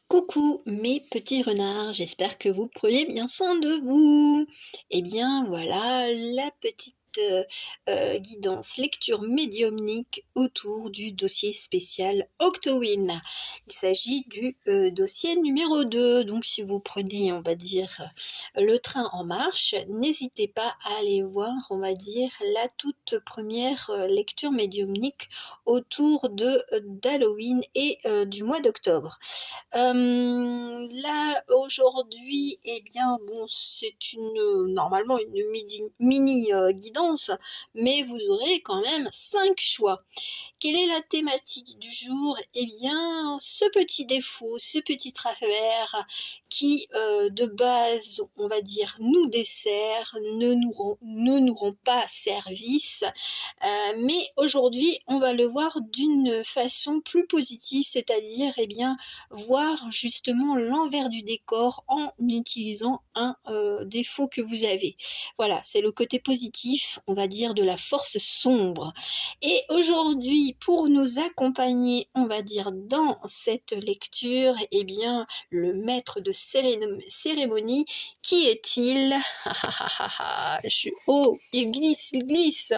Coucou mes petits renards, j'espère que vous prenez bien soin de vous. Eh bien voilà la petite guidance lecture médiumnique autour du dossier spécial Octowin. Il s'agit du dossier numéro 2. Donc si vous prenez, on va dire, le train en marche, n'hésitez pas à aller voir, on va dire, la toute première lecture médiumnique autour d'Halloween et du mois d'octobre. Là, aujourd'hui, eh bien, bon, c'est normalement une mini guidance, mais vous aurez quand même 5 choix. Quelle est la thématique du jour? Eh bien, ce petit défaut, ce petit travers qui, de base, on va dire, nous dessert, ne nous rend pas service, mais aujourd'hui, on va le voir d'une façon plus positive, c'est-à-dire, eh bien, voir justement l'envers du décor en utilisant un défaut que vous avez. Voilà, c'est le côté positif, on va dire, de la force sombre. Et aujourd'hui, pour nous accompagner, on va dire, dans cette lecture, eh bien, le maître de cérémonie, qui est-il? Oh, il glisse, il glisse.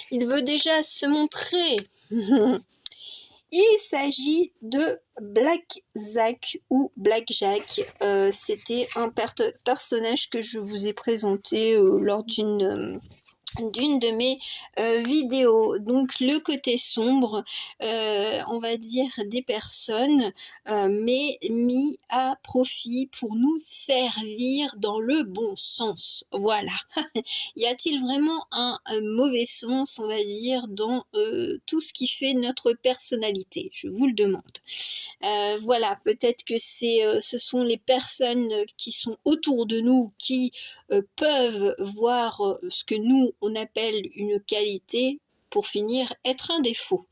Il veut déjà se montrer. Il s'agit de Black Zack ou Black Jack. C'était un personnage que je vous ai présenté lors d'une de mes vidéos. Donc le côté sombre, on va dire, des personnes, mais mis à profit pour nous servir dans le bon sens. Voilà. Y a-t-il vraiment un mauvais sens, on va dire, dans tout ce qui fait notre personnalité? Je vous le demande. Voilà, peut-être que ce sont les personnes qui sont autour de nous qui peuvent voir ce que nous, on appelle une qualité, pour finir, être un défaut.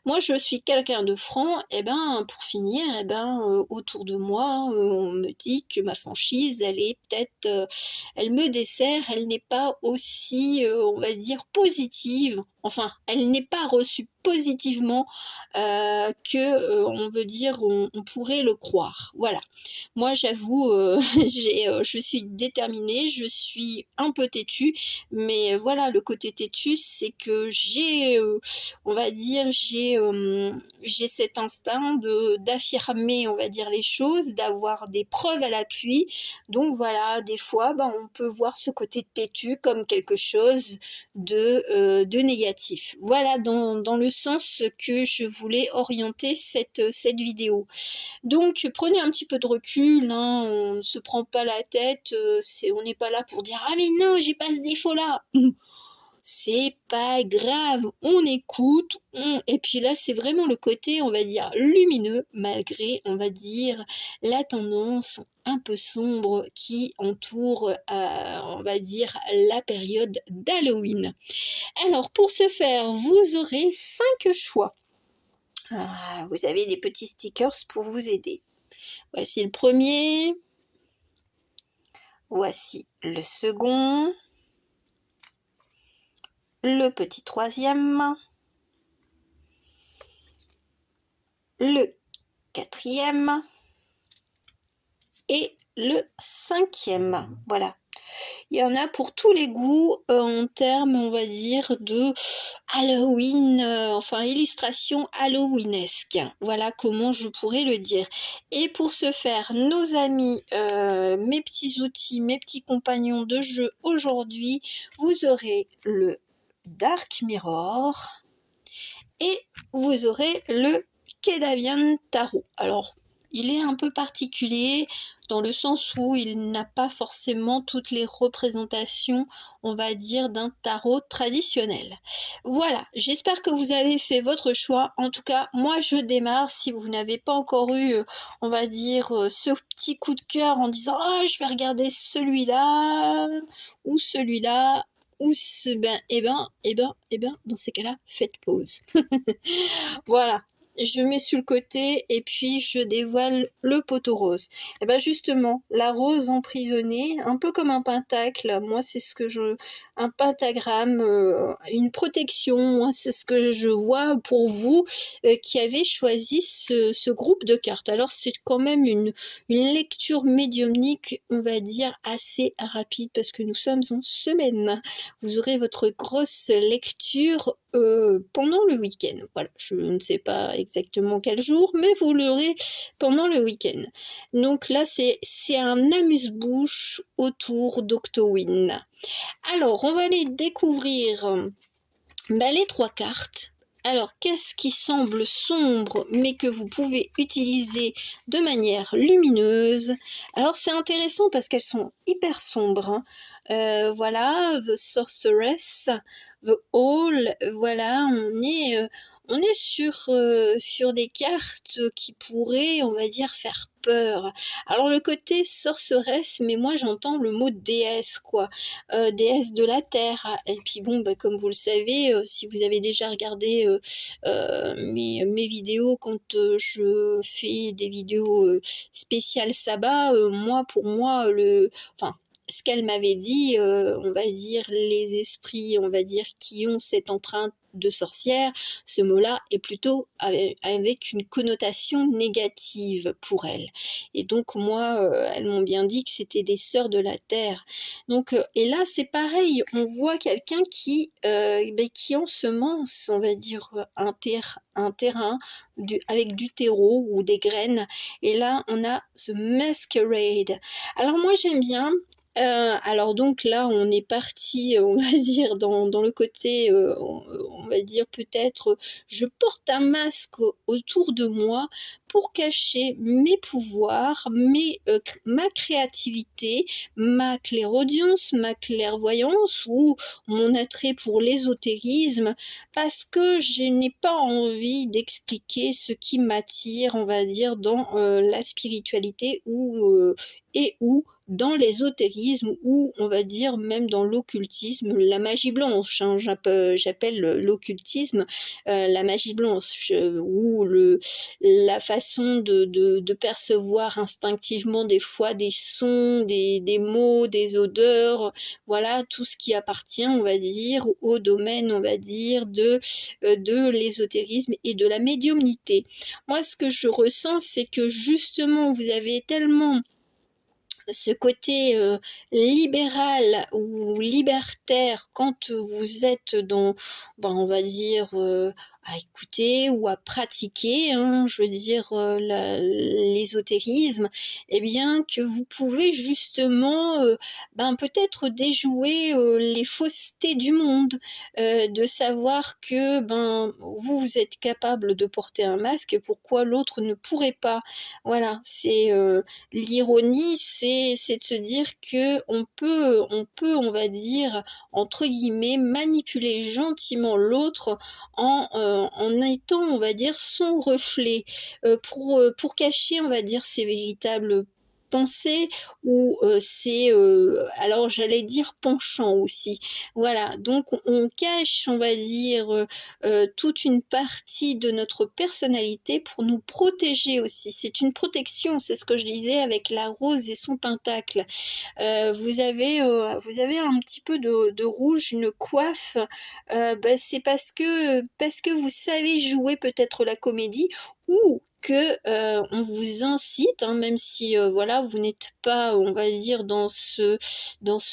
Moi, je suis quelqu'un de franc, et ben, pour finir, et ben, autour de moi, on me dit que ma franchise, elle est peut-être, elle me dessert, elle n'est pas aussi, on va dire, positive. Enfin, elle n'est pas reçue positivement que, on veut dire, on pourrait le croire. Voilà. Moi, j'avoue, je suis déterminée, je suis un peu têtue, mais voilà, le côté têtu, c'est que on va dire, j'ai cet instinct d'affirmer, on va dire, les choses, d'avoir des preuves à l'appui. Donc voilà, des fois, ben, on peut voir ce côté têtu comme quelque chose de négatif. Voilà, dans le sens que je voulais orienter cette vidéo. Donc prenez un petit peu de recul, hein, on ne se prend pas la tête, on n'est pas là pour dire « Ah mais non, j'ai pas ce défaut-là !» C'est pas grave, on écoute, et puis là c'est vraiment le côté, on va dire, lumineux, malgré, on va dire, la tendance un peu sombre qui entoure, on va dire, la période d'Halloween. Alors pour ce faire, vous aurez 5 choix. Vous avez des petits stickers pour vous aider. Voici le premier. Voici le second. Le petit troisième. Le quatrième. Et le cinquième. Voilà. Il y en a pour tous les goûts en termes, on va dire, de Halloween, enfin illustration halloweenesque. Voilà comment je pourrais le dire. Et pour ce faire, nos amis, mes petits outils, mes petits compagnons de jeu aujourd'hui, vous aurez le Dark Mirror et vous aurez le Kedavian Tarot. Alors, il est un peu particulier dans le sens où il n'a pas forcément toutes les représentations, on va dire, d'un tarot traditionnel. Voilà, j'espère que vous avez fait votre choix. En tout cas, moi je démarre. Si vous n'avez pas encore eu, on va dire, ce petit coup de cœur en disant « Ah, je vais regarder celui-là ou celui-là », ou dans ces cas-là, faites pause. Voilà. je mets sur le côté et puis je dévoile le poteau rose. Et bien justement, la rose emprisonnée, un peu comme un pentacle, moi c'est ce que un pentagramme, une protection, moi c'est ce que je vois pour vous qui avez choisi ce groupe de cartes. Alors c'est quand même une lecture médiumnique, on va dire, assez rapide parce que nous sommes en semaine. Vous aurez votre grosse lecture pendant le week-end. Voilà, je ne sais pas exactement quel jour, mais vous l'aurez pendant le week-end. Donc là, c'est un amuse-bouche autour d'Octowin. Alors, on va aller découvrir les 3 cartes. Alors, qu'est-ce qui semble sombre, mais que vous pouvez utiliser de manière lumineuse? Alors, c'est intéressant parce qu'elles sont hyper sombres. Hein. Voilà, The Sorceress, The Hall, voilà, on est sur des cartes qui pourraient, on va dire, faire peur. Alors, le côté sorceresse, mais moi, j'entends le mot déesse, quoi. Déesse de la terre. Et puis bon, comme vous le savez, si vous avez déjà regardé mes vidéos quand je fais des vidéos spéciales sabbat, pour moi, enfin, ce qu'elle m'avait dit, on va dire les esprits, on va dire qui ont cette empreinte de sorcière, ce mot-là est plutôt avec une connotation négative pour elle. Et donc moi, elles m'ont bien dit que c'était des sœurs de la terre. Donc, et là c'est pareil, on voit quelqu'un qui ensemence, on va dire, un terrain avec du terreau ou des graines. Et là on a The Masquerade. Alors moi j'aime bien. Alors donc là, on est parti, on va dire, dans le côté, on va dire peut-être, je porte un masque autour de moi pour cacher mes pouvoirs, ma créativité, ma clairaudience, ma clairvoyance ou mon attrait pour l'ésotérisme, parce que je n'ai pas envie d'expliquer ce qui m'attire, on va dire, dans la spiritualité ou dans l'ésotérisme ou on va dire même dans l'occultisme, la magie blanche, hein, j'appelle l'occultisme la magie blanche, ou la façon de percevoir instinctivement des fois des sons, des mots, des odeurs, voilà, tout ce qui appartient, on va dire, au domaine, on va dire, de l'ésotérisme et de la médiumnité. Moi, ce que je ressens, c'est que justement, vous avez tellement ce côté libéral ou libertaire quand vous êtes dans, on va dire, à écouter ou à pratiquer, hein, je veux dire, l'ésotérisme, eh bien que vous pouvez justement peut-être déjouer les faussetés du monde, de savoir que vous êtes capable de porter un masque et pourquoi l'autre ne pourrait pas. Voilà, c'est l'ironie, c'est de se dire que on peut, on va dire, entre guillemets, manipuler gentiment l'autre en étant, on va dire, son reflet, pour cacher, on va dire, ses véritables pensées ou alors j'allais dire penchant aussi. Voilà, donc on cache, on va dire, toute une partie de notre personnalité pour nous protéger aussi. C'est une protection, c'est ce que je disais avec la rose et son pentacle. Vous avez un petit peu de rouge, une coiffe, c'est parce que vous savez jouer peut-être la comédie ou que on vous incite, hein, même si voilà, vous n'êtes pas, on va dire, dans ce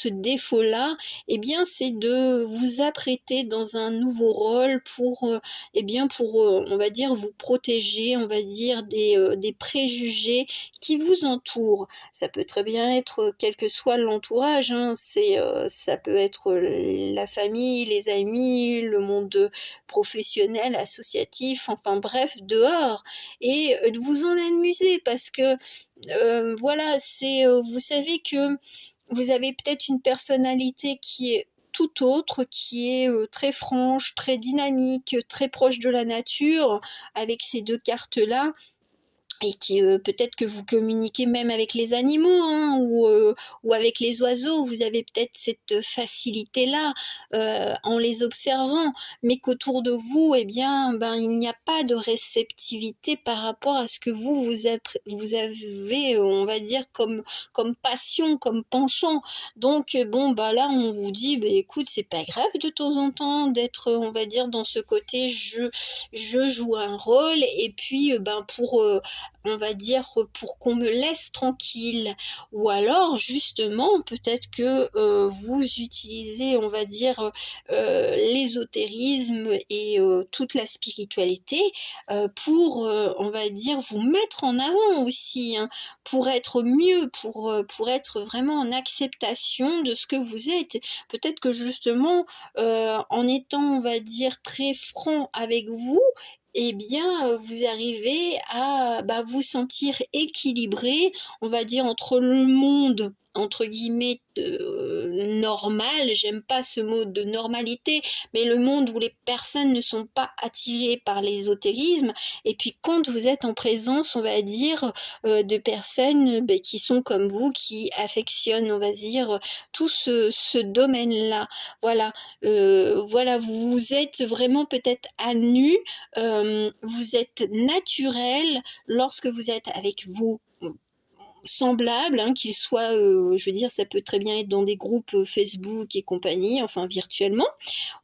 défaut-là, eh bien c'est de vous apprêter dans un nouveau rôle pour on va dire, vous protéger, on va dire, des préjugés qui vous entourent. Ça peut très bien être quel que soit l'entourage, hein, ça peut être la famille, les amis, le monde professionnel, associatif, enfin bref, dehors, et de vous en amuser parce que voilà, vous savez que vous avez peut-être une personnalité qui est tout autre, qui est très franche, très dynamique, très proche de la nature, avec ces 2 cartes-là. et qui peut-être que vous communiquez même avec les animaux, hein, ou avec les oiseaux, vous avez peut-être cette facilité-là en les observant, mais qu'autour de vous, eh bien, ben, il n'y a pas de réceptivité par rapport à ce que vous avez, on va dire, comme passion, comme penchant. Donc, bon, bah là, on vous dit, bah, écoute, c'est pas grave de temps en temps d'être, on va dire, dans ce côté, je joue un rôle, et puis, ben, on va dire, pour qu'on me laisse tranquille. Ou alors, justement, peut-être que vous utilisez, on va dire, l'ésotérisme et toute la spiritualité pour, on va dire, vous mettre en avant aussi, hein, pour être mieux, pour être vraiment en acceptation de ce que vous êtes. Peut-être que justement, en étant, on va dire, très franc avec vous, eh bien, vous arrivez à, bah, vous sentir équilibré, on va dire, entre le monde, entre guillemets, normal, j'aime pas ce mot de normalité, mais le monde où les personnes ne sont pas attirées par l'ésotérisme, et puis quand vous êtes en présence, on va dire, de personnes, beh, qui sont comme vous, qui affectionnent, on va dire, tout ce domaine-là. Voilà, voilà, vous êtes vraiment peut-être à nu, vous êtes naturel lorsque vous êtes avec vos semblables, hein, qu'ils soient, je veux dire, ça peut très bien être dans des groupes Facebook et compagnie, enfin virtuellement,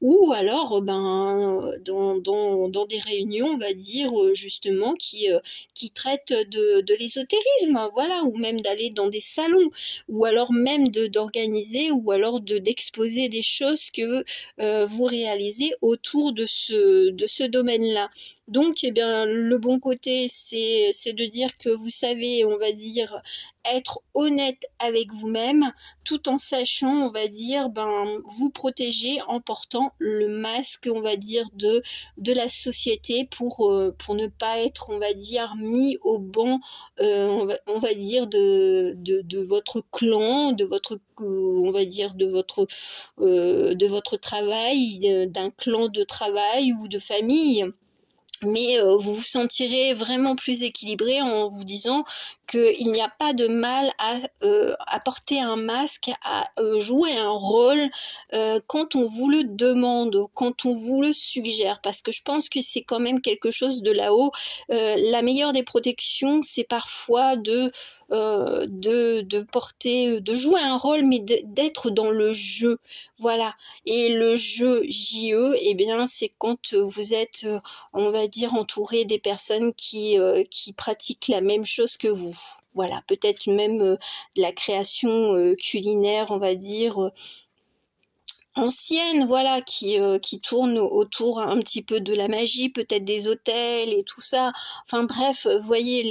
ou alors, ben, dans des réunions, on va dire, justement, qui traitent de l'ésotérisme, voilà, ou même d'aller dans des salons, ou alors même d'organiser, ou alors d'exposer des choses que vous réalisez autour de ce domaine-là. Donc, eh bien, le bon côté, c'est de dire que vous savez, on va dire, être honnête avec vous-même, tout en sachant, on va dire, ben, vous protéger en portant le masque, on va dire, de la société pour ne pas être, on va dire, mis au banc, on va dire, de votre clan, on va dire, de votre travail, d'un clan de travail ou de famille. Mais vous vous sentirez vraiment plus équilibré en vous disant qu'il n'y a pas de mal à porter un masque, à jouer un rôle quand on vous le demande, quand on vous le suggère. Parce que je pense que c'est quand même quelque chose de là-haut. La meilleure des protections, c'est parfois de porter, de jouer un rôle, mais d'être dans le jeu. Voilà. Et le jeu JE, eh bien, c'est quand vous êtes, on va dire, entouré des personnes qui pratiquent la même chose que vous. Voilà, peut-être même de la création culinaire, on va dire, ancienne, voilà, qui tourne autour un petit peu de la magie, peut-être des hôtels et tout ça. Enfin bref, vous voyez,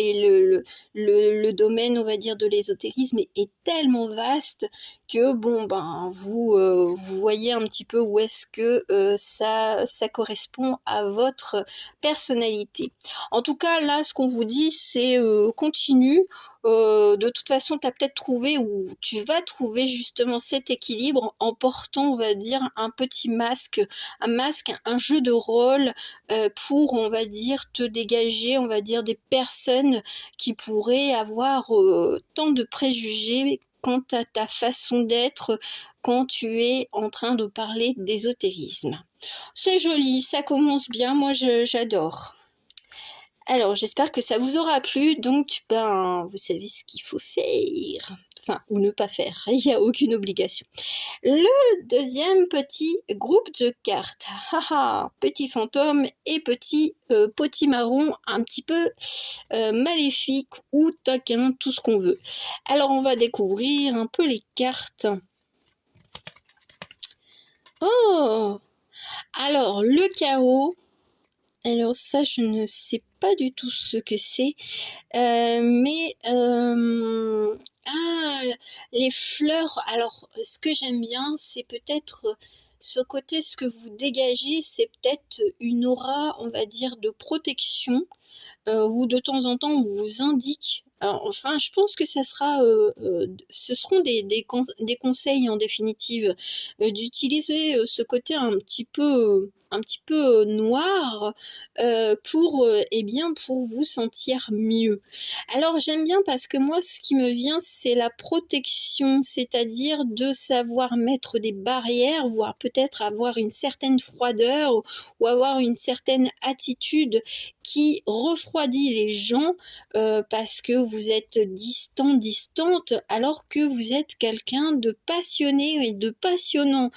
le domaine, on va dire, de l'ésotérisme est tellement vaste que, bon, ben, vous voyez un petit peu où est-ce que ça correspond à votre personnalité. En tout cas, là, ce qu'on vous dit, c'est continue. De toute façon, tu as peut-être trouvé, ou tu vas trouver justement cet équilibre en portant, on va dire, un masque, un jeu de rôle pour, on va dire, te dégager, on va dire, des personnes qui pourraient avoir tant de préjugés quant à ta façon d'être quand tu es en train de parler d'ésotérisme. C'est joli, ça commence bien, moi j'adore. Alors, j'espère que ça vous aura plu, donc, ben, vous savez ce qu'il faut faire. Enfin, ou ne pas faire, il n'y a aucune obligation. Le deuxième petit groupe de cartes. Haha, petit fantôme et petit potimarron un petit peu maléfique ou taquin, tout ce qu'on veut. Alors, on va découvrir un peu les cartes. Oh! Alors, le chaos. Alors ça, je ne sais pas du tout ce que c'est, mais les fleurs. Alors, ce que j'aime bien, c'est peut-être ce côté, ce que vous dégagez, c'est peut-être une aura, on va dire, de protection, où de temps en temps on vous indique. Enfin, je pense que ce seront des conseils en définitive, d'utiliser ce côté un petit peu un petit peu noir eh bien, pour vous sentir mieux. Alors j'aime bien parce que moi, ce qui me vient, c'est la protection, c'est-à-dire de savoir mettre des barrières, voire peut-être avoir une certaine froideur ou avoir une certaine attitude qui refroidit les gens parce que vous êtes distant, distante, alors que vous êtes quelqu'un de passionné et de passionnant.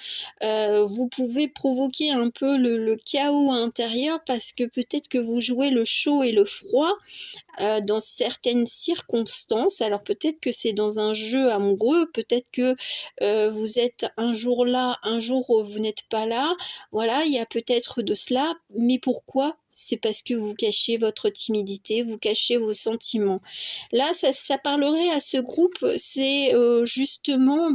Vous pouvez provoquer un peu le chaos intérieur parce que peut-être que vous jouez le chaud et le froid dans certaines circonstances. Alors peut-être que c'est dans un jeu amoureux, peut-être que vous êtes un jour là, un jour vous n'êtes pas là. Voilà, il y a peut-être de cela, mais pourquoi? C'est parce que vous cachez votre timidité, vous cachez vos sentiments. Là, ça parlerait à ce groupe, c'est justement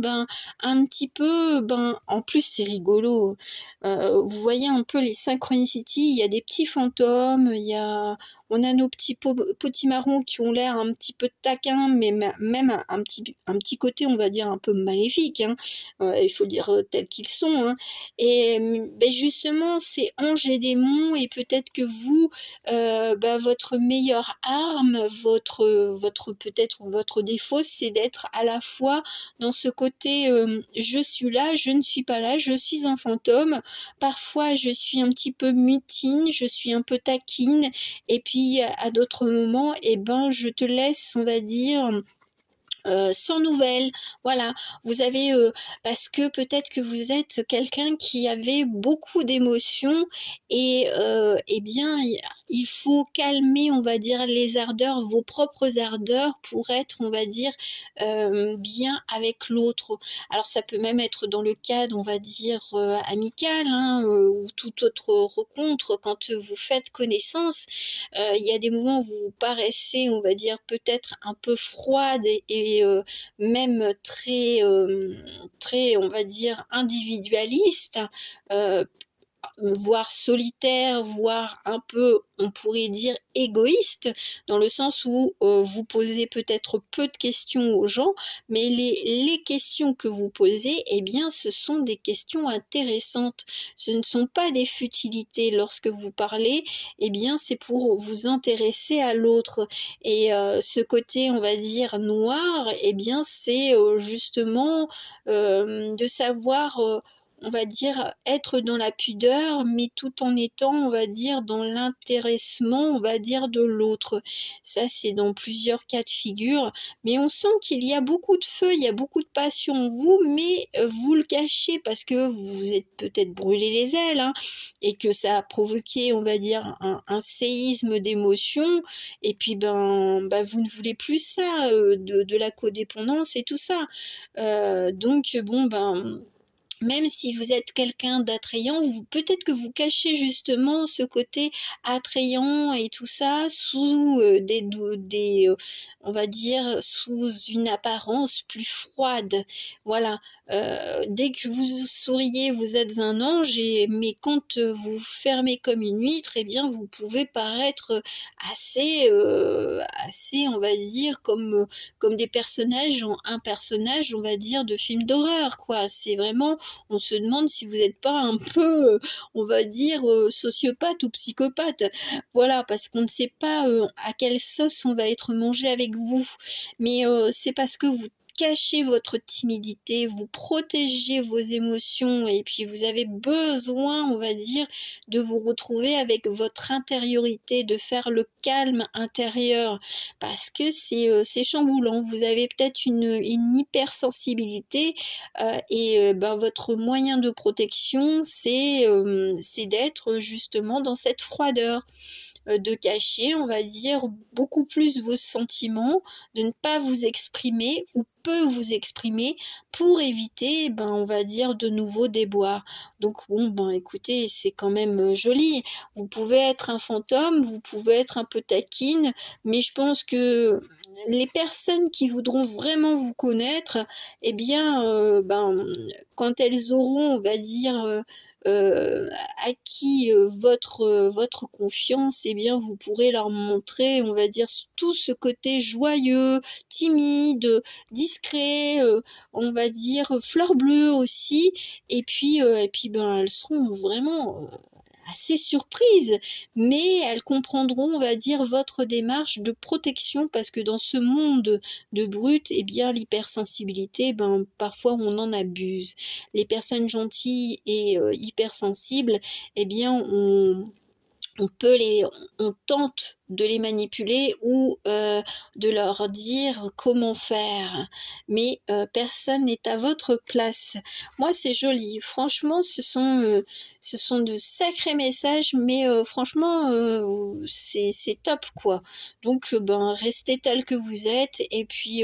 un petit peu, en plus c'est rigolo. Vous voyez un peu les synchronicities, il y a des petits fantômes, on a nos petits potimarrons qui ont l'air un petit peu taquins, mais même un petit côté, on va dire, un peu maléfique, hein. Il faut le dire tels qu'ils sont, hein. Et justement, c'est anges et démons, et peut-être que vous, votre meilleure arme, peut-être votre défaut, c'est d'être à la fois dans ce côté je suis là, je ne suis pas là, je suis un fantôme. Parfois, je suis un petit peu mutine, je suis un peu taquine, et puis à d'autres moments, je te laisse, on va dire, sans nouvelles. Voilà, vous avez parce que peut-être que vous êtes quelqu'un qui avait beaucoup d'émotions, et il faut calmer, on va dire, les ardeurs, vos propres ardeurs, pour être, on va dire, bien avec l'autre. Alors ça peut même être dans le cadre, on va dire, amical, hein, ou toute autre rencontre. Quand vous faites connaissance, il y a des moments où vous paraissez, on va dire, peut-être un peu froide et même très, très, on va dire, individualiste, heu, voire solitaire, voire un peu, on pourrait dire, égoïste, dans le sens où vous posez peut-être peu de questions aux gens, mais les questions que vous posez, ce sont des questions intéressantes. Ce ne sont pas des futilités. Lorsque vous parlez, c'est pour vous intéresser à l'autre. Et ce côté, on va dire, noir, c'est justement de savoir, on va dire, être dans la pudeur, mais tout en étant, on va dire, dans l'intéressement, on va dire, de l'autre. Ça, c'est dans plusieurs cas de figure, mais on sent qu'il y a beaucoup de feu, il y a beaucoup de passion en vous, mais vous le cachez parce que vous êtes peut-être brûlé les ailes, hein, et que ça a provoqué, on va dire, un séisme d'émotions, et puis vous ne voulez plus ça, de la codépendance et tout ça. Donc même si vous êtes quelqu'un d'attrayant, peut-être que vous cachez justement ce côté attrayant et tout ça sous on va dire, sous une apparence plus froide. Voilà. Dès que vous souriez, vous êtes un ange, mais quand vous fermez comme une huître, vous pouvez paraître assez, on va dire, comme des personnages, un personnage, on va dire, de film d'horreur, quoi. C'est vraiment, on se demande si vous n'êtes pas un peu, on va dire, sociopathe ou psychopathe. Voilà, parce qu'on ne sait pas à quelle sauce on va être mangé avec vous. Mais c'est parce que vous cachez votre timidité, vous protégez vos émotions, et puis vous avez besoin, on va dire, de vous retrouver avec votre intériorité, de faire le calme intérieur, parce que c'est chamboulant. Vous avez peut-être une hypersensibilité, votre moyen de protection, c'est d'être justement dans cette froideur, de cacher, on va dire, beaucoup plus vos sentiments, de ne pas vous exprimer ou peu vous exprimer, pour éviter, on va dire, de nouveaux déboires. Donc bon, écoutez, c'est quand même joli. Vous pouvez être un fantôme, vous pouvez être un peu taquine, mais je pense que les personnes qui voudront vraiment vous connaître, quand elles auront, on va dire, acquis votre confiance, vous pourrez leur montrer, on va dire, tout ce côté joyeux, timide, discret, on va dire, fleur bleue aussi, elles seront vraiment assez surprises, mais elles comprendront, on va dire, votre démarche de protection parce que dans ce monde de brut, eh bien, l'hypersensibilité, ben, parfois on en abuse. Les personnes gentilles et hypersensibles, eh bien, on peut on tente de les manipuler ou de leur dire comment faire, mais personne n'est à votre place. Moi, c'est joli. Franchement, ce sont de sacrés messages, mais franchement, c'est top, quoi. Donc, ben, restez tel que vous êtes et puis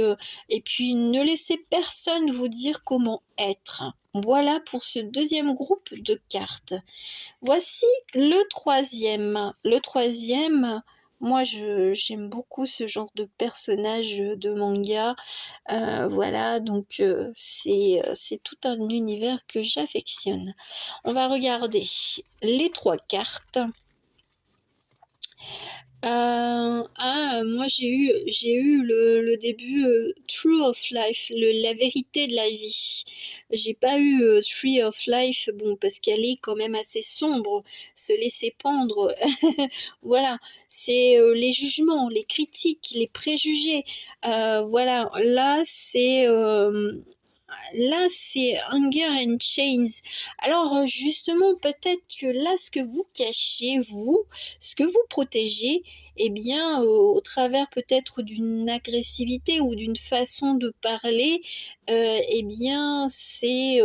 ne laissez personne vous dire comment être. Voilà pour ce deuxième groupe de cartes. Voici le troisième. Le troisième, moi j'aime beaucoup ce genre de personnage de manga. Voilà, donc c'est tout un univers que j'affectionne. On va regarder les trois cartes. Moi j'ai eu le début True of Life, la vérité de la vie. J'ai pas eu Tree of Life, bon, parce qu'elle est quand même assez sombre, se laisser pendre. Voilà, c'est les jugements, les critiques, les préjugés. Voilà, là, c'est Hunger and Chains. Alors, justement, peut-être que là, ce que vous cachez, vous, ce que vous protégez, eh bien, au travers peut-être d'une agressivité ou d'une façon de parler, eh bien, c'est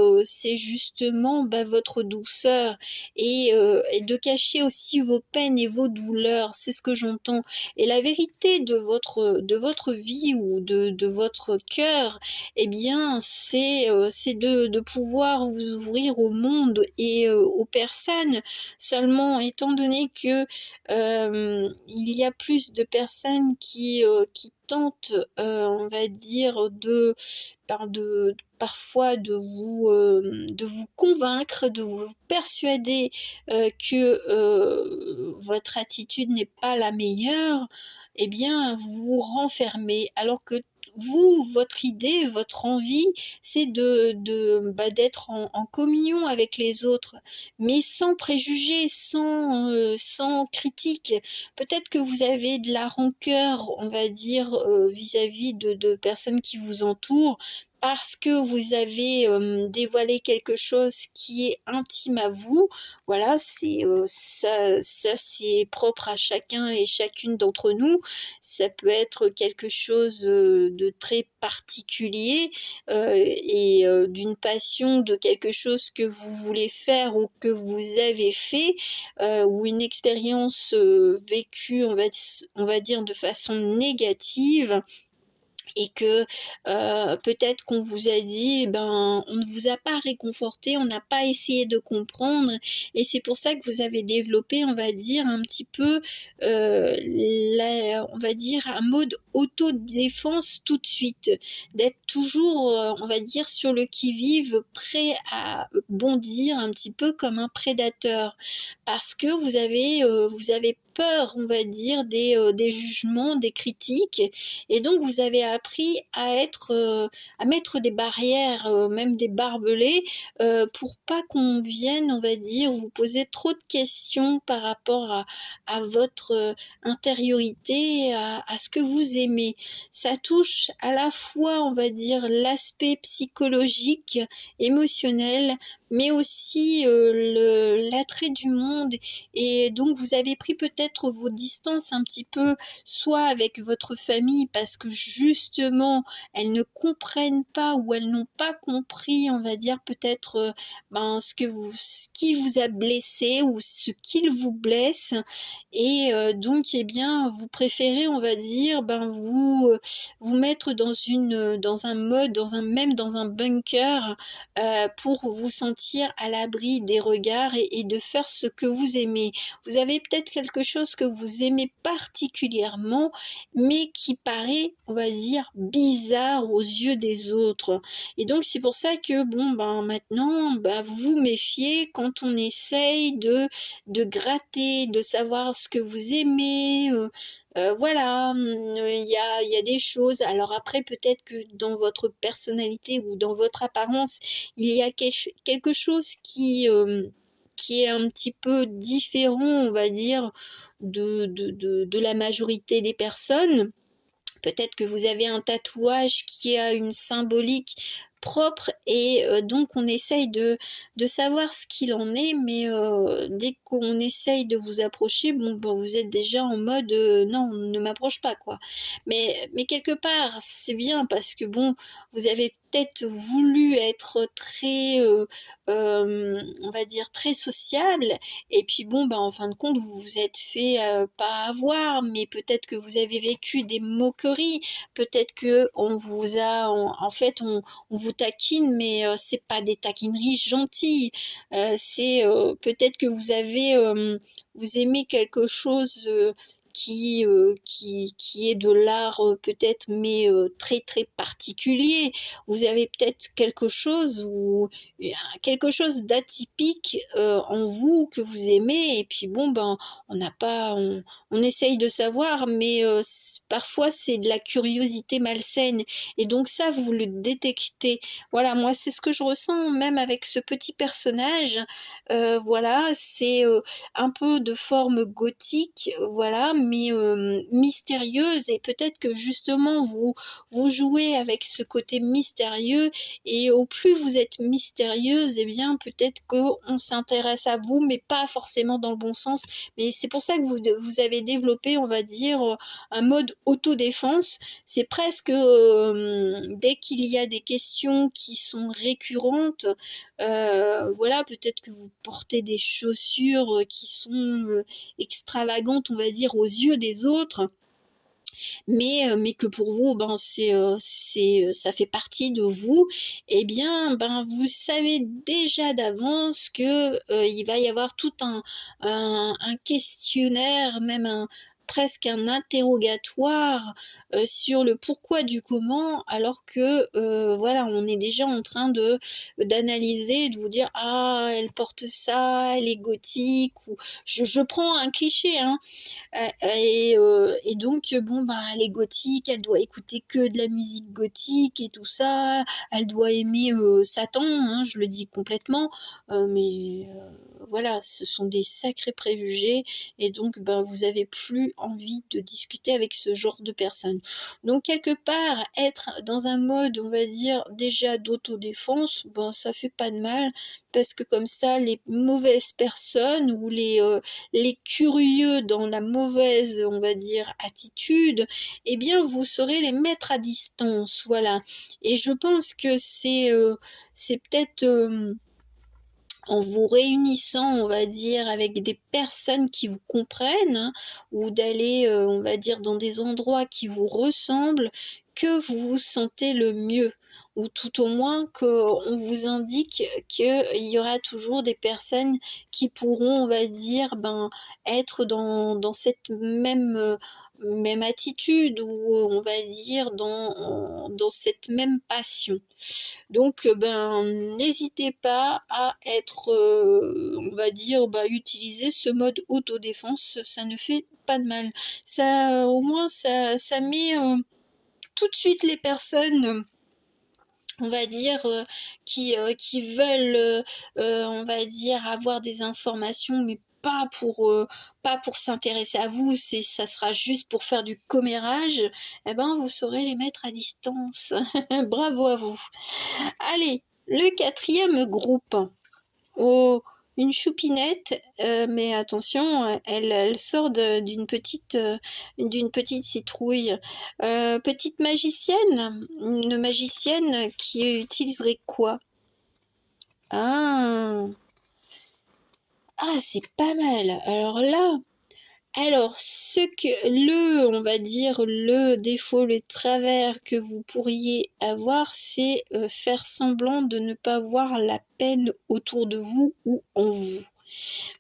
justement bah, votre douceur et de cacher aussi vos peines et vos douleurs. C'est ce que j'entends. Et la vérité de votre vie ou de votre cœur, eh bien, c'est de pouvoir vous ouvrir au monde et aux personnes. Seulement, étant donné que il y a plus de personnes qui tentent, on va dire, parfois de vous convaincre, de vous persuader que votre attitude n'est pas la meilleure, eh bien, vous vous renfermez. Alors que vous, votre idée, votre envie, c'est d'être en communion avec les autres, mais sans préjugés, sans critique. Peut-être que vous avez de la rancœur, on va dire, vis-à-vis de personnes qui vous entourent, parce que vous avez dévoilé quelque chose qui est intime à vous. Voilà, ça c'est propre à chacun et chacune d'entre nous. Ça peut être quelque chose de très particulier et d'une passion, de quelque chose que vous voulez faire ou que vous avez fait, ou une expérience vécue, on va dire, de façon négative et que peut-être qu'on vous a dit, ben, on ne vous a pas réconforté, on n'a pas essayé de comprendre, et c'est pour ça que vous avez développé, on va dire, un petit peu, on va dire, un mode autodéfense tout de suite, d'être toujours, on va dire, sur le qui-vive, prêt à bondir un petit peu comme un prédateur, parce que vous avez peur, on va dire, des jugements, des critiques, et donc vous avez appris à mettre des barrières, même des barbelés, pour pas qu'on vienne, on va dire, vous poser trop de questions par rapport à votre intériorité, à ce que vous aimez. Ça touche à la fois, on va dire, l'aspect psychologique, émotionnel, mais aussi l'attrait du monde. Et donc vous avez pris peut-être vos distances un petit peu, soit avec votre famille parce que justement elles ne comprennent pas ou elles n'ont pas compris, on va dire peut-être ben, ce qui vous a blessé ou ce qu'il vous blesse, et donc eh bien vous préférez, on va dire, ben vous mettre dans un mode, dans un bunker, pour vous sentir à l'abri des regards et de faire ce que vous aimez. Vous avez peut-être quelque chose que vous aimez particulièrement, mais qui paraît, on va dire, bizarre aux yeux des autres. Et donc c'est pour ça que bon ben maintenant, ben, vous vous méfiez quand on essaye de gratter, de savoir ce que vous aimez. Voilà, il y a des choses. Alors après, peut-être que dans votre personnalité ou dans votre apparence, il y a quelque chose qui est un petit peu différent, on va dire, de la majorité des personnes. Peut-être que vous avez un tatouage qui a une symbolique propre et donc on essaye de savoir ce qu'il en est, mais dès qu'on essaye de vous approcher, bon, vous êtes déjà en mode non, ne m'approche pas, quoi. Mais quelque part, c'est bien parce que bon, vous avez peut-être voulu être très, on va dire, très sociable, et puis bon, en fin de compte, vous vous êtes fait pas avoir, mais peut-être que vous avez vécu des moqueries, peut-être que on vous a, en fait, on vous taquine, mais c'est pas des taquineries gentilles. C'est peut-être que vous aimez quelque chose qui est de l'art peut-être, mais très très particulier. Vous avez peut-être quelque chose d'atypique en vous que vous aimez, et puis bon, on n'a pas, on essaye de savoir, mais parfois c'est de la curiosité malsaine, et donc ça, vous le détectez. Voilà, moi c'est ce que je ressens même avec ce petit personnage. Voilà, c'est un peu de forme gothique, voilà, mais mystérieuse, et peut-être que justement vous jouez avec ce côté mystérieux, et au plus vous êtes mystérieuse, et bien peut-être qu'on s'intéresse à vous, mais pas forcément dans le bon sens. Mais c'est pour ça que vous avez développé, on va dire, un mode autodéfense. C'est presque dès qu'il y a des questions qui sont récurrentes, voilà, peut-être que vous portez des chaussures qui sont extravagantes, on va dire, aux yeux des autres, mais que pour vous, ça fait partie de vous, et bien, vous savez déjà d'avance que il va y avoir tout un questionnaire, même presque un interrogatoire sur le pourquoi du comment, alors que voilà, on est déjà en train d'analyser, de vous dire ah, elle porte ça, elle est gothique, ou je prends un cliché, hein, et donc elle est gothique, elle doit écouter que de la musique gothique et tout ça, elle doit aimer Satan, hein, je le dis complètement, mais voilà, ce sont des sacrés préjugés, et donc vous avez plus envie de discuter avec ce genre de personnes. Donc quelque part, être dans un mode, on va dire, déjà d'autodéfense, ça fait pas de mal, parce que comme ça, les mauvaises personnes ou les curieux dans la mauvaise, on va dire, attitude, eh bien, vous saurez les mettre à distance, voilà. Et je pense que c'est peut-être en vous réunissant, on va dire, avec des personnes qui vous comprennent, hein, ou d'aller, on va dire, dans des endroits qui vous ressemblent, que vous vous sentez le mieux. Ou tout au moins qu'on vous indique qu'il y aura toujours des personnes qui pourront, on va dire, être dans cette même attitude, ou on va dire dans cette même passion. Donc n'hésitez pas à être, on va dire, utiliser ce mode autodéfense, ça ne fait pas de mal. Ça, au moins, ça met tout de suite les personnes, on va dire, qui veulent, on va dire, avoir des informations, mais pas pour s'intéresser à vous, ça sera juste pour faire du commérage, vous saurez les mettre à distance. Bravo à vous. Allez, le quatrième groupe. Oh, une choupinette, mais attention, elle sort d'une petite citrouille. Petite magicienne, une magicienne qui utiliserait quoi? Ah, c'est pas mal. Alors, on va dire, le défaut, le travers que vous pourriez avoir, c'est faire semblant de ne pas voir la peine autour de vous ou en vous.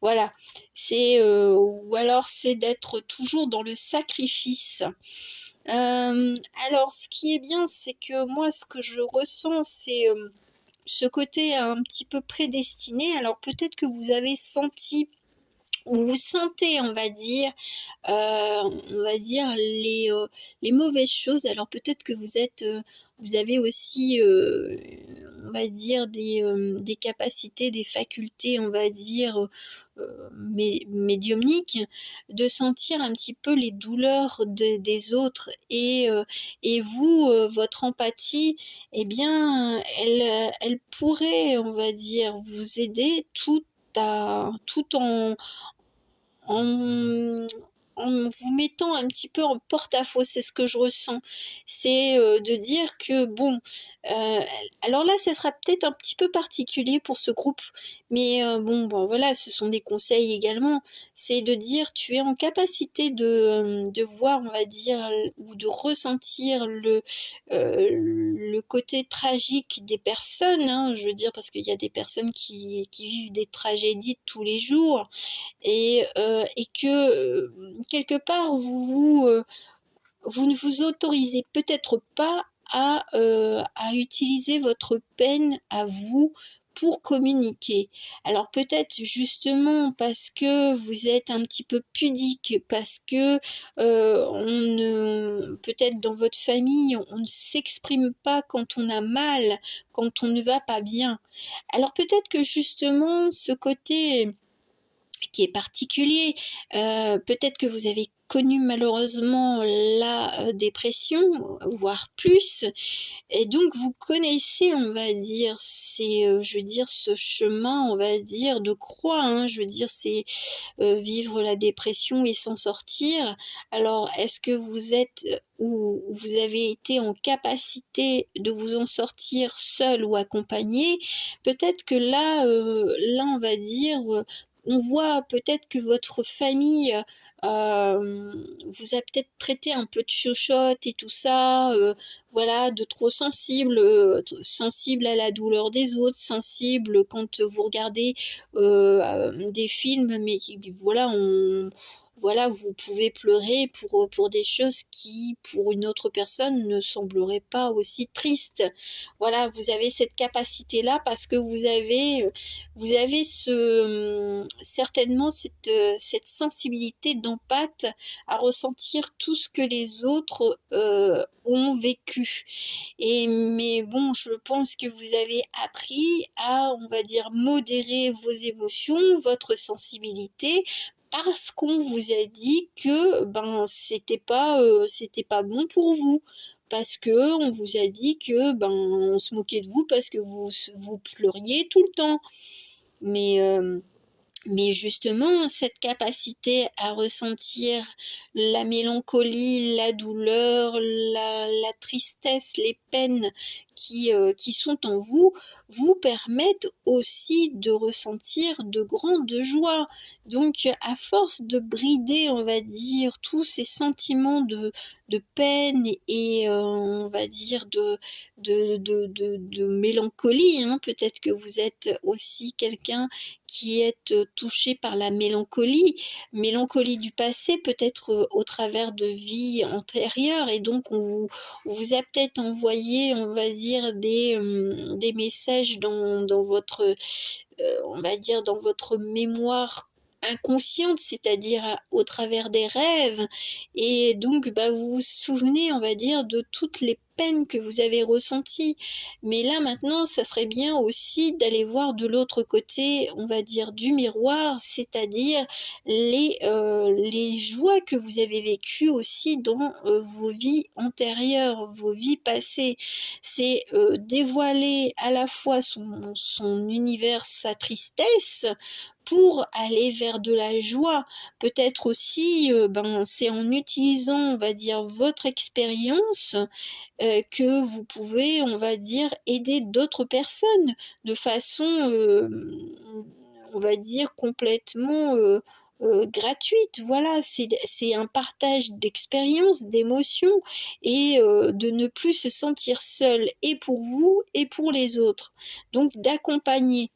Voilà, ou alors c'est d'être toujours dans le sacrifice. Alors, ce qui est bien, c'est que moi, ce que je ressens, c'est ce côté un petit peu prédestiné. Alors, peut-être que vous avez senti, vous sentez, on va dire les mauvaises choses. Alors peut-être que vous avez aussi, on va dire des capacités, des facultés, on va dire, médiumniques, de sentir un petit peu les douleurs des autres et vous, votre empathie, eh bien, elle pourrait, on va dire, vous aider tout en en vous mettant un petit peu en porte-à-faux, c'est ce que je ressens. C'est, de dire que bon, heu, alors là, ça sera peut-être un petit peu particulier pour ce groupe, mais bon, voilà, ce sont des conseils également. C'est de dire: «Tu es en capacité de voir, on va dire, ou de ressentir le côté tragique des personnes», hein, je veux dire, parce qu'il y a des personnes qui vivent des tragédies tous les jours et que, quelque part vous ne vous autorisez peut-être pas à utiliser votre peine à vous pour communiquer. Alors peut-être justement parce que vous êtes un petit peu pudique, parce que, on ne peut-être dans votre famille, on ne s'exprime pas quand on a mal, quand on ne va pas bien. Alors peut-être que justement ce côté qui est particulier. Peut-être que vous avez connu malheureusement la, dépression, voire plus et donc vous connaissez, on va dire, je veux dire, ce chemin, on va dire, de croix, hein. Je veux dire, c'est, vivre la dépression et s'en sortir. Alors est-ce que vous êtes, ou vous avez été en capacité de vous en sortir seul ou accompagné? Peut-être que là, on va dire, on voit peut-être que votre famille, vous a peut-être traité un peu de chochotte et tout ça, voilà, de trop sensible, sensible à la douleur des autres, sensible quand vous regardez, des films, mais qui voilà, voilà, vous pouvez pleurer pour des choses qui, pour une autre personne, ne sembleraient pas aussi tristes. Voilà, vous avez cette capacité-là parce que vous avez certainement cette sensibilité d'empathe à ressentir tout ce que les autres, ont vécu mais bon, je pense que vous avez appris à, on va dire, modérer vos émotions, votre sensibilité, parce qu'on vous a dit que, ben, c'était pas bon pour vous. Parce que on vous a dit que, ben, on se moquait de vous parce que vous pleuriez tout le temps. Mais, mais justement, cette capacité à ressentir la mélancolie, la douleur, la tristesse, les peines qui sont en vous, vous permettent aussi de ressentir de grandes joies. Donc, à force de brider, on va dire, tous ces sentiments de peine et on va dire de mélancolie, hein, peut-être que vous êtes aussi quelqu'un qui êtes touché par la mélancolie, mélancolie du passé, peut-être au travers de vies antérieures, et donc on vous a peut-être envoyé, on va dire, des messages dans votre, on va dire, dans votre mémoire inconsciente, c'est-à-dire au travers des rêves, et donc bah, vous vous souvenez, on va dire, de toutes les peines que vous avez ressenties. Mais là maintenant, ça serait bien aussi d'aller voir de l'autre côté, on va dire, du miroir, c'est-à-dire les joies que vous avez vécues aussi dans vos vies antérieures, vos vies passées. C'est dévoiler à la fois son univers, sa tristesse, pour aller vers de la joie. Peut-être aussi, ben, c'est en utilisant, on va dire, votre expérience, que vous pouvez, on va dire, aider d'autres personnes de façon, on va dire, complètement, gratuite. Voilà, c'est un partage d'expériences, d'émotions et de ne plus se sentir seul, et pour vous et pour les autres. Donc d'accompagner.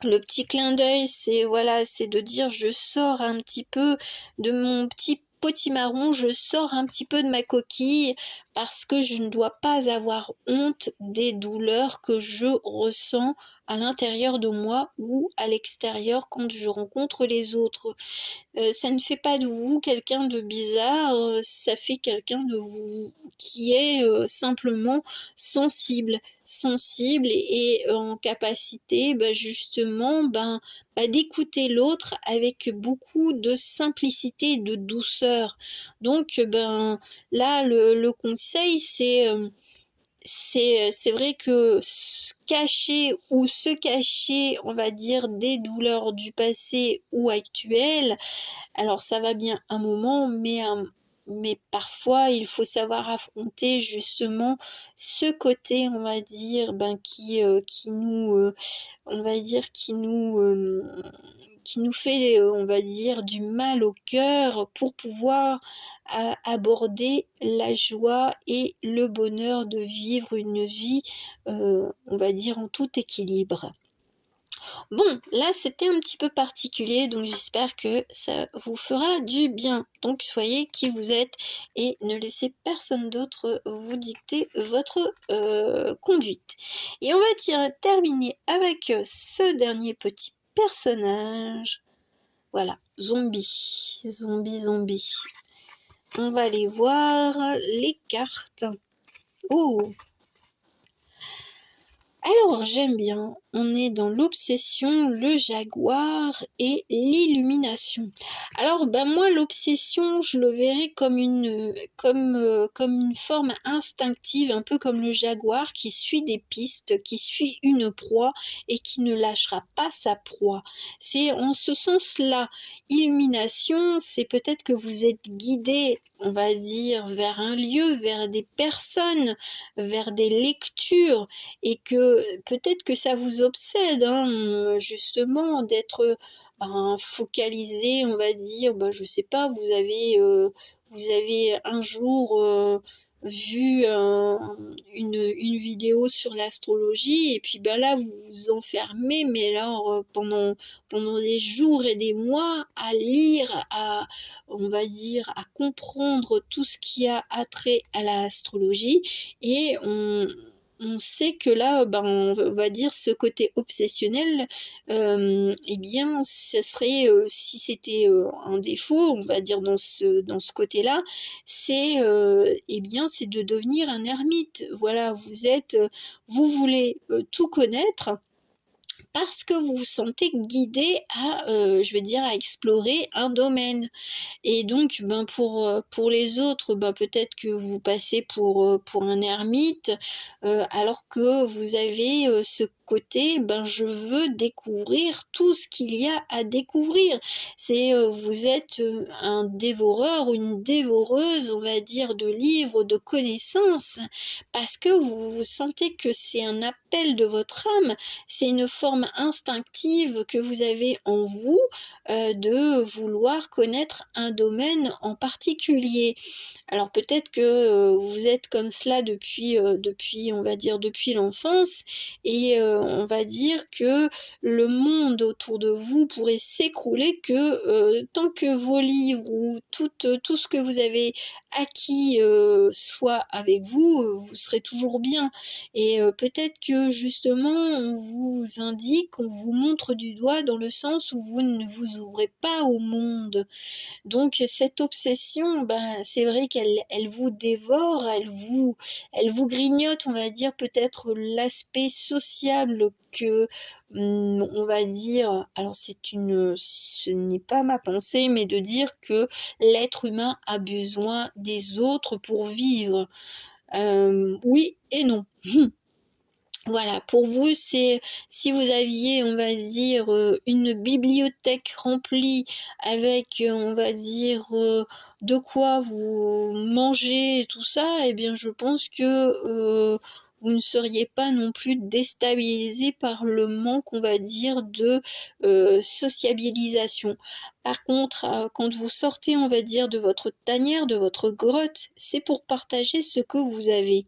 Le petit clin d'œil, c'est voilà, c'est de dire: «Je sors un petit peu de mon petit potimarron, je sors un petit peu de ma coquille parce que je ne dois pas avoir honte des douleurs que je ressens à l'intérieur de moi ou à l'extérieur quand je rencontre les autres». Ça ne fait pas de vous quelqu'un de bizarre, ça fait quelqu'un de vous qui est, simplement sensible. sensible et en capacité, justement, d'écouter l'autre avec beaucoup de simplicité et de douceur. Donc, là, le conseil, c'est vrai que se cacher, on va dire, des douleurs du passé ou actuelles, alors ça va bien un moment, mais parfois il faut savoir affronter justement ce côté, on va dire, qui nous, on va dire, qui nous fait, on va dire, du mal au cœur pour pouvoir aborder la joie et le bonheur de vivre une vie, on va dire, en tout équilibre. Bon, là c'était un petit peu particulier, donc j'espère que ça vous fera du bien. Donc soyez qui vous êtes et ne laissez personne d'autre vous dicter votre conduite. Et on va terminer avec ce dernier petit personnage. Voilà, zombie, zombie, zombie. On va aller voir les cartes. Oh! Alors j'aime bien, on est dans l'obsession, le jaguar et l'illumination. Alors moi l'obsession je le verrais comme comme une forme instinctive, un peu comme le jaguar qui suit des pistes, qui suit une proie et qui ne lâchera pas sa proie. C'est en ce sens-là. Illumination, c'est peut-être que vous êtes guidé, on va dire, vers un lieu, vers des personnes, vers des lectures, et que peut-être que ça vous obsède, hein, justement, d'être focalisé, on va dire, je sais pas, vous avez un jour vu une vidéo sur l'astrologie, et puis là, vous vous enfermez, mais alors pendant des jours et des mois, à lire, on va dire, à comprendre tout ce qui a attrait à l'astrologie, et on sait que là, on va dire ce côté obsessionnel, eh bien, ce serait, si c'était un défaut, on va dire dans ce côté-là, c'est eh bien, c'est de devenir un ermite. Voilà, vous voulez tout connaître, parce que vous vous sentez guidé je veux dire, à explorer un domaine. Et donc, pour les autres, peut-être que vous passez pour un ermite, alors que vous avez ce côté, je veux découvrir tout ce qu'il y a à découvrir. Vous êtes un dévoreur ou une dévoreuse, on va dire, de livres, de connaissances, parce que vous sentez que c'est un appel de votre âme, c'est une forme instinctive que vous avez en vous, de vouloir connaître un domaine en particulier. Alors peut-être que vous êtes comme cela depuis, on va dire, depuis l'enfance, et on va dire que le monde autour de vous pourrait s'écrouler tant que vos livres ou tout ce que vous avez acquis soit avec vous, vous serez toujours bien. Et peut-être que justement on vous indique, on vous montre du doigt dans le sens où vous ne vous ouvrez pas au monde. Donc cette obsession, c'est vrai qu'elle vous dévore, elle vous grignote, on va dire, peut-être l'aspect sociable que, on va dire, alors ce n'est pas ma pensée, mais de dire que l'être humain a besoin des autres pour vivre. Oui et non. Voilà, pour vous, c'est si vous aviez, on va dire, une bibliothèque remplie avec, on va dire, de quoi vous manger et tout ça, eh bien, je pense que vous ne seriez pas non plus déstabilisé par le manque, on va dire, de sociabilisation. Par contre, quand vous sortez, on va dire, de votre tanière, de votre grotte, c'est pour partager ce que vous avez.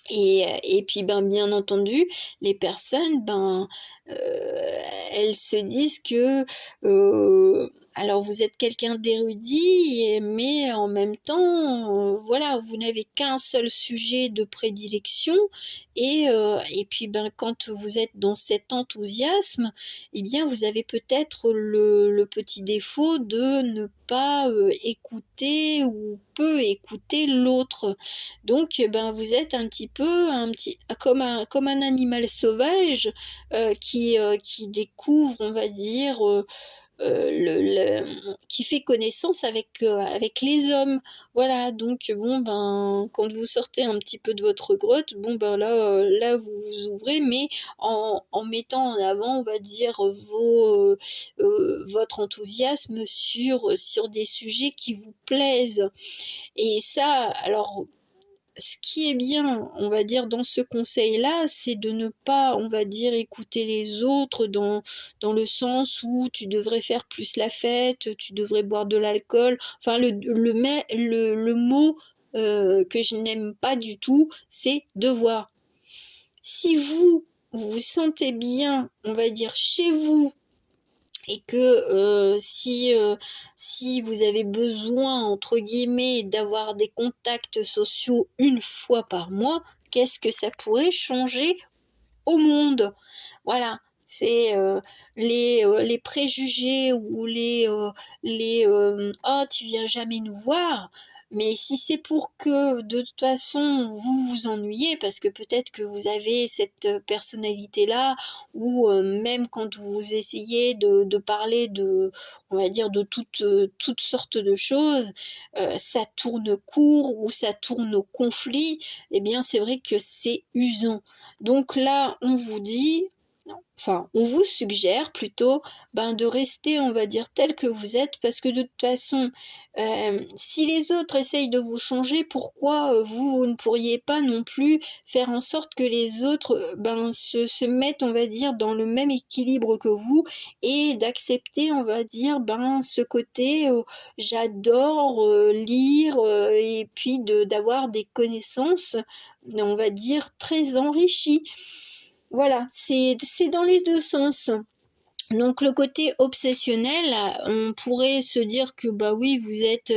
Et puis bien entendu, les personnes, elles se disent que alors vous êtes quelqu'un d'érudit, mais en même temps, voilà, vous n'avez qu'un seul sujet de prédilection et puis quand vous êtes dans cet enthousiasme, eh bien vous avez peut-être le petit défaut de ne pas écouter ou peu écouter l'autre. Donc vous êtes un peu comme un animal sauvage qui découvre, on va dire, qui fait connaissance avec les hommes. Voilà, donc quand vous sortez un petit peu de votre grotte, là vous vous ouvrez, mais en mettant en avant, on va dire, votre enthousiasme sur des sujets qui vous plaisent. Et ça, alors ce qui est bien, on va dire, dans ce conseil-là, c'est de ne pas, on va dire, écouter les autres dans le sens où tu devrais faire plus la fête, tu devrais boire de l'alcool. Enfin, le mot que je n'aime pas du tout, c'est devoir. Si vous vous sentez bien, on va dire, chez vous, et que si vous avez besoin, entre guillemets, d'avoir des contacts sociaux une fois par mois, qu'est-ce que ça pourrait changer au monde? Voilà. C'est les préjugés ou oh, tu viens jamais nous voir. Mais si c'est pour que de toute façon vous vous ennuyez, parce que peut-être que vous avez cette personnalité-là, ou même quand vous essayez de parler on va dire, de toutes sortes de choses, ça tourne court ou ça tourne au conflit, eh bien c'est vrai que c'est usant. Donc là, on vous dit, enfin, on vous suggère plutôt de rester, on va dire, tel que vous êtes, parce que de toute façon, si les autres essayent de vous changer, pourquoi vous ne pourriez pas non plus faire en sorte que les autres se mettent, on va dire, dans le même équilibre que vous, et d'accepter, on va dire, ce côté j'adore lire et puis d'avoir des connaissances, on va dire, très enrichies. Voilà, c'est dans les deux sens. Donc le côté obsessionnel, on pourrait se dire que oui, vous êtes,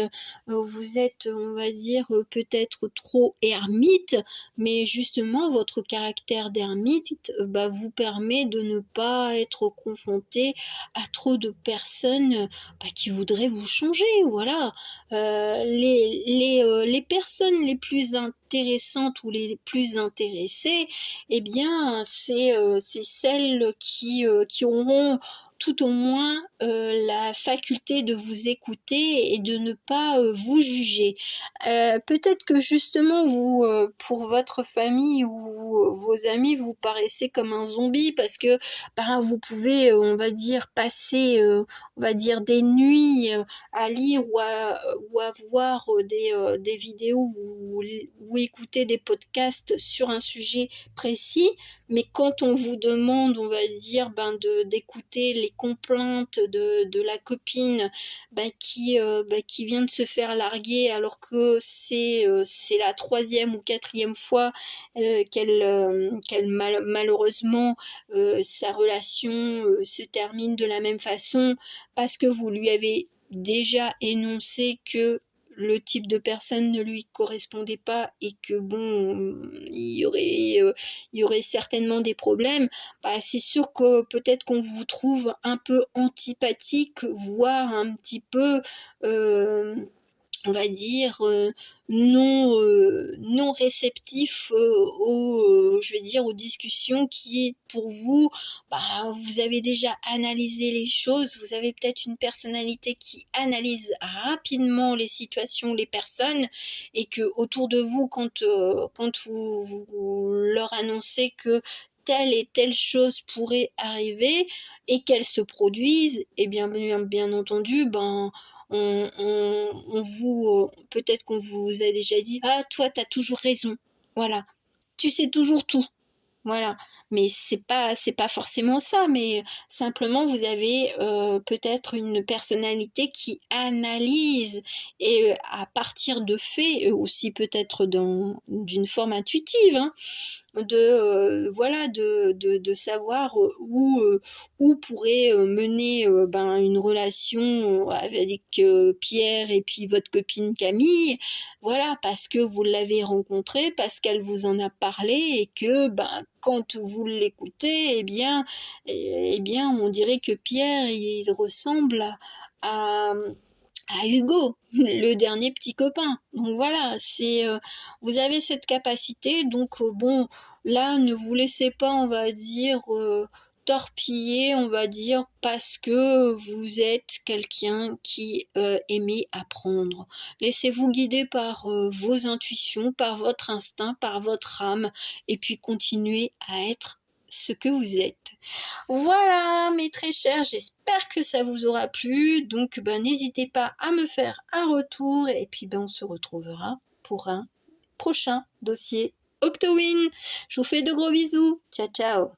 on va dire, peut-être trop ermite, mais justement votre caractère d'ermite vous permet de ne pas être confronté à trop de personnes qui voudraient vous changer. Voilà, les personnes les plus intéressantes ou les plus intéressées, eh bien c'est celles qui auront tout au moins la faculté de vous écouter et de ne pas vous juger. Peut-être que justement vous, pour votre famille ou vos amis, vous paraissez comme un zombie parce que vous pouvez, on va dire, passer, on va dire, des nuits à lire ou à voir des vidéos ou écouter des podcasts sur un sujet précis. Mais quand on vous demande, on va dire, d'écouter les complaintes de la copine qui vient de se faire larguer alors que c'est la 3e ou 4e fois qu'elle malheureusement sa relation se termine de la même façon, parce que vous lui avez déjà énoncé que le type de personne ne lui correspondait pas et que il y aurait certainement des problèmes, c'est sûr que peut-être qu'on vous trouve un peu antipathique, voire un petit peu on va dire non réceptif je vais dire, aux discussions qui pour vous, vous avez déjà analysé les choses, vous avez peut-être une personnalité qui analyse rapidement les situations, les personnes, et que autour de vous, quand vous leur annoncez que telle et telle chose pourrait arriver et qu'elle se produise, et bien entendu, peut-être qu'on vous a déjà dit, toi t'as toujours raison, voilà, tu sais toujours tout. Voilà, mais c'est pas forcément ça, mais simplement vous avez peut-être une personnalité qui analyse et à partir de faits, aussi peut-être d'une forme intuitive, hein, voilà, de savoir où pourrait mener ben, une relation avec Pierre et puis votre copine Camille, voilà, parce que vous l'avez rencontrée, parce qu'elle vous en a parlé et que ben, quand vous l'écoutez, eh bien, on dirait que Pierre, il ressemble à, à Hugo, le dernier petit copain. Donc voilà, vous avez cette capacité. Donc bon, là, ne vous laissez pas, on va dire, torpiller, on va dire, parce que vous êtes quelqu'un qui aimait apprendre. Laissez-vous guider par vos intuitions, par votre instinct, par votre âme, et puis continuez à être ce que vous êtes. Voilà, mes très chers, j'espère que ça vous aura plu. Donc, ben, n'hésitez pas à me faire un retour et puis ben, on se retrouvera pour un prochain dossier Octowin. Je vous fais de gros bisous. Ciao, ciao.